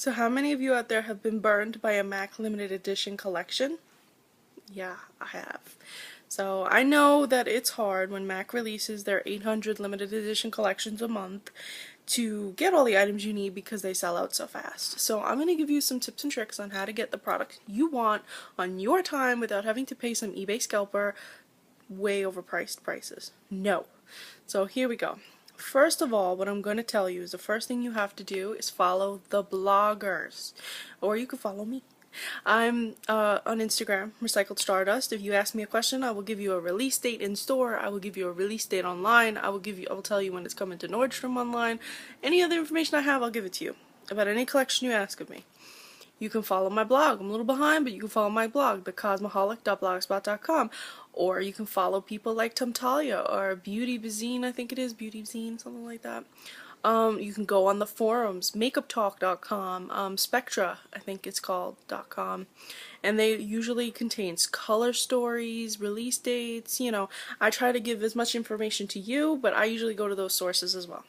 So how many of you out there have been burned by a MAC limited edition collection? Yeah, I have. So I know that it's hard when MAC releases their 800 limited edition collections a month to get all the items you need because they sell out so fast. So I'm going to give you some tips and tricks on how to get the product you want on your time without having to pay some eBay scalper way overpriced prices. No. So here we go. First of all, what I'm going to tell you is the first thing you have to do is follow the bloggers. Or you can follow me. I'm on Instagram, Recycled Stardust. If you ask me a question, I will give you a release date in store. I will give you a release date online. I will tell you when it's coming to Nordstrom online. Any other information I have, I'll give it to you about any collection you ask of me. You can follow my blog. I'm a little behind, but you can follow my blog, thecosmoholic.blogspot.com. Or you can follow people like Tumtalia or Beauty Bazine, I think it is, Beauty Bazine, something like that. You can go on the forums, makeuptalk.com, Spectra, I think it's called, .com. And they usually contains color stories, release dates, you know. I try to give as much information to you, but I usually go to those sources as well.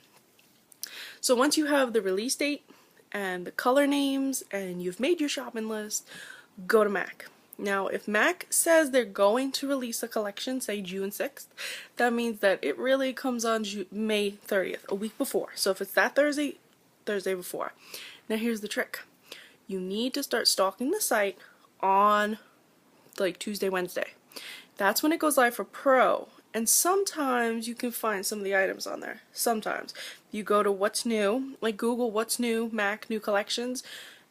So once you have the release date and the color names and you've made your shopping list, go to MAC. Now, if MAC says they're going to release a collection, say June 6th, that means that it really comes on May 30th, a week before. So if it's that Thursday before. Now here's the trick. You need to start stalking the site on like Tuesday, Wednesday. That's when it goes live for Pro. And sometimes you can find some of the items on there. Sometimes. You go to what's new, like Google what's new, MAC new collections,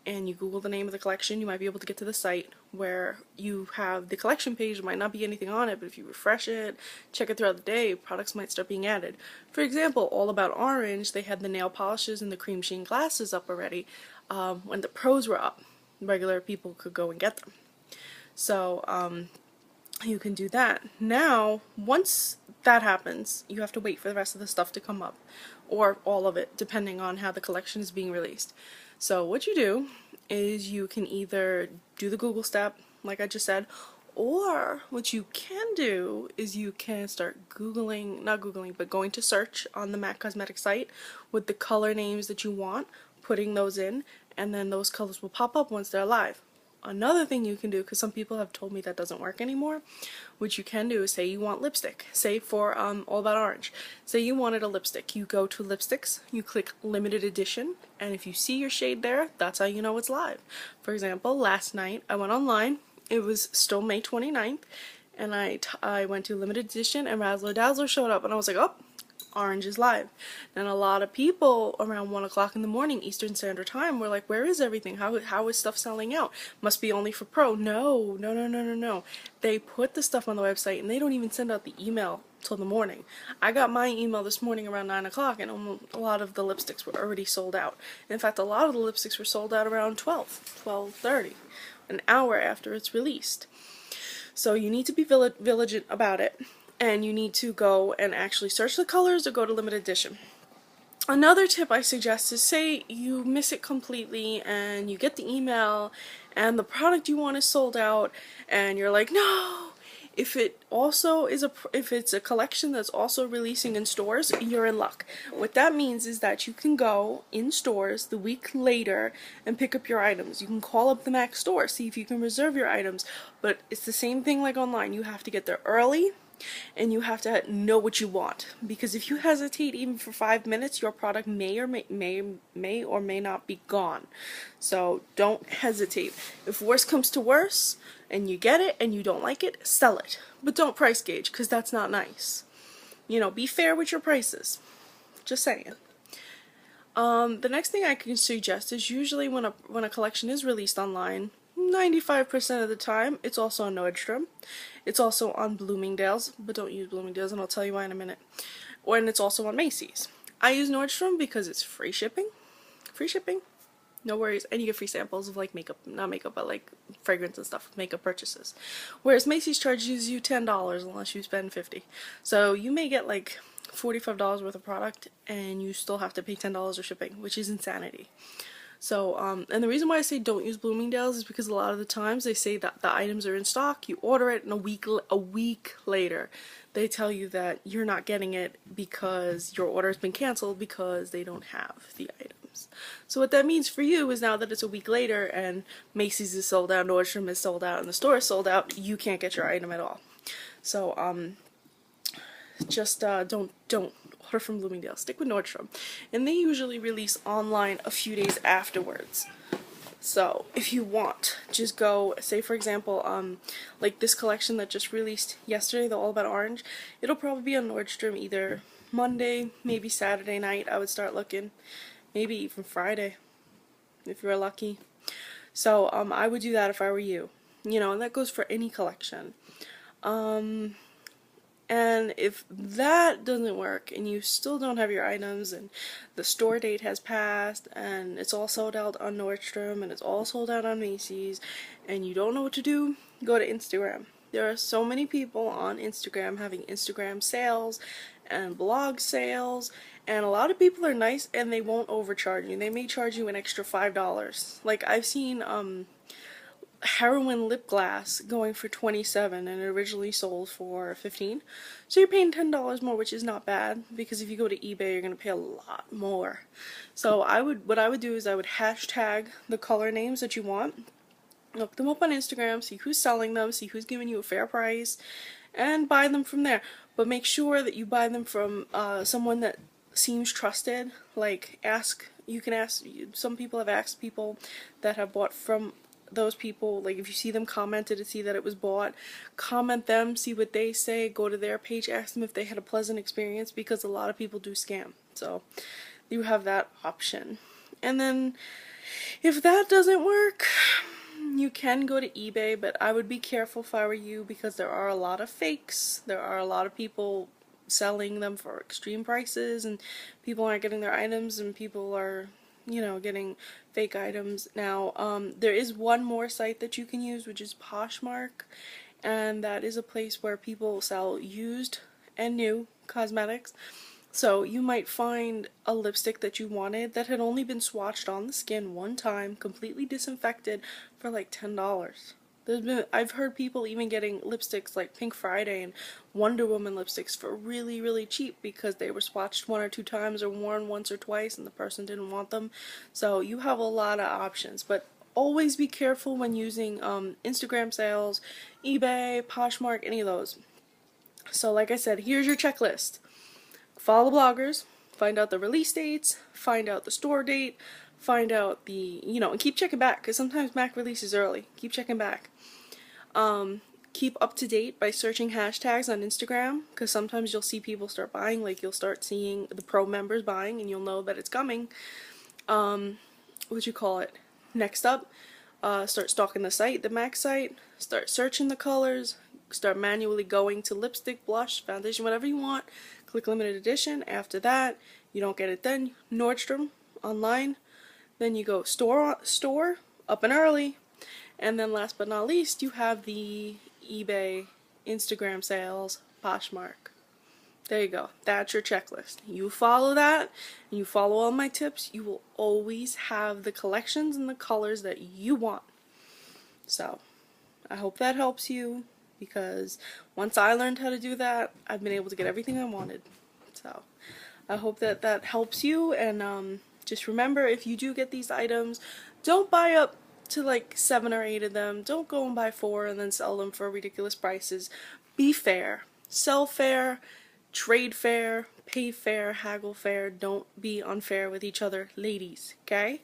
and you Google the name of the collection, you might be able to get to the site where you have the collection page. There might not be anything on it, but if you refresh it, check it throughout the day, products might start being added. For example, All About Orange, they had the nail polishes and the cream sheen glasses up already when the pros were up. Regular people could go and get them. So you can do that. Now, once that happens, you have to wait for the rest of the stuff to come up, or all of it, depending on how the collection is being released. So what you do is you can either do the Google step, like I just said, or what you can do is you can start Googling, not Googling, but going to search on the MAC Cosmetics site with the color names that you want, putting those in, and then those colors will pop up once they're live. Another thing you can do, because some people have told me that doesn't work anymore, what you can do is say you want lipstick. Say for All About Orange. Say you wanted a lipstick. You go to lipsticks, you click limited edition, and if you see your shade there, that's how you know it's live. For example, last night I went online, it was still May 29th, and I went to limited edition and Razzler Dazzler showed up, and I was like, oh, Orange is live. And a lot of people around 1 o'clock in the morning Eastern Standard Time were like, where is everything? How is stuff selling out? Must be only for Pro. No. They put the stuff on the website and they don't even send out the email till the morning. I got my email this morning around 9 o'clock and a lot of the lipsticks were already sold out. In fact, a lot of the lipsticks were sold out around 12:30, an hour after it's released. So you need to be vigilant about it. And you need to go and actually search the colors or go to limited edition. Another tip I suggest is, say you miss it completely and you get the email and the product you want is sold out and you're like, no. If it's a collection that's also releasing in stores, you're in luck. What that means is that you can go in stores the week later and pick up your items. You can call up the MAC store, see if you can reserve your items, but it's the same thing like online. You have to get there early. And you have to know what you want, because if you hesitate even for 5 minutes, your product may or may not be gone. So don't hesitate. If worse comes to worse and you get it and you don't like it, sell it. But don't price gauge, because that's not nice. You know, be fair with your prices. Just saying. The next thing I can suggest is usually when a collection is released online, 95% of the time, it's also on Nordstrom. It's also on Bloomingdale's, but don't use Bloomingdale's, and I'll tell you why in a minute. And it's also on Macy's. I use Nordstrom because it's free shipping. Free shipping. No worries. And you get free samples of like makeup, not makeup, but like fragrance and stuff, makeup purchases. Whereas Macy's charges you $10 unless you spend $50. So you may get like $45 worth of product and you still have to pay $10 of shipping, which is insanity. So, and the reason why I say don't use Bloomingdale's is because a lot of the times they say that the items are in stock, you order it, and a week later they tell you that you're not getting it because your order has been canceled because they don't have the item. items. So what that means for you is now that it's a week later and Macy's is sold out, Nordstrom is sold out, and the store is sold out, you can't get your item at all. So just don't order from Bloomingdale. Stick with Nordstrom, and they usually release online a few days afterwards. So if you want, just go, say for example, like this collection that just released yesterday, the All About Orange, it'll probably be on Nordstrom either Monday, maybe Saturday night. I would start looking, maybe even Friday, if you're lucky. So I would do that if I were you. You know, and that goes for any collection. And if that doesn't work and you still don't have your items and the store date has passed and it's all sold out on Nordstrom and it's all sold out on Macy's and you don't know what to do, go to Instagram. There are so many people on Instagram having Instagram sales and blog sales, and a lot of people are nice and they won't overcharge you. They may charge you an extra $5. Like I've seen heroin lip gloss going for $27 and it originally sold for $15, so you're paying $10 more, which is not bad, because if you go to eBay you're gonna pay a lot more. So what I would do is I would hashtag the color names that you want, look them up on Instagram, see who's selling them, see who's giving you a fair price, and buy them from there. But make sure that you buy them from someone that seems trusted. Like you can ask, some people have asked people that have bought from those people, like if you see them commented to see that it was bought, comment them, see what they say, go to their page, ask them if they had a pleasant experience, because a lot of people do scam. So you have that option. And then if that doesn't work, you can go to eBay, but I would be careful if I were you, because there are a lot of fakes. There are a lot of people selling them for extreme prices and people aren't getting their items and people are, you know, getting fake items. Now there is one more site that you can use, which is Poshmark, and that is a place where people sell used and new cosmetics. So you might find a lipstick that you wanted that had only been swatched on the skin one time, completely disinfected, for like $10. I've heard people even getting lipsticks like Pink Friday and Wonder Woman lipsticks for really, really cheap because they were swatched 1 or 2 times or worn once or twice and the person didn't want them. So you have a lot of options, but always be careful when using Instagram sales, eBay, Poshmark, any of those. So like I said, here's your checklist. Follow the bloggers, find out the release dates, find out the store date, find out the, you know, and keep checking back, because sometimes MAC releases early. Keep checking back. Keep up to date by searching hashtags on Instagram, because sometimes you'll see people start buying, like you'll start seeing the pro members buying and you'll know that it's coming. Next up, start stalking the site, the MAC site, start searching the colors, start manually going to lipstick, blush, foundation, whatever you want, click limited edition. After that, you don't get it then, Nordstrom, online, then you go store, up and early, and then last but not least, you have the eBay, Instagram sales, Poshmark. There you go. That's your checklist. You follow that, and you follow all my tips, you will always have the collections and the colors that you want. So, I hope that helps you, because once I learned how to do that, I've been able to get everything I wanted. So, I hope that that helps you, and just remember, if you do get these items, don't buy up to like 7 or 8 of them. Don't go and buy 4 and then sell them for ridiculous prices. Be fair. Sell fair, trade fair, pay fair, haggle fair. Don't be unfair with each other, ladies, okay?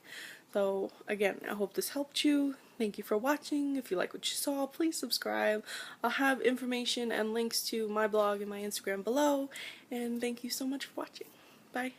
So, again, I hope this helped you. Thank you for watching. If you like what you saw, please subscribe. I'll have information and links to my blog and my Instagram below. And thank you so much for watching. Bye.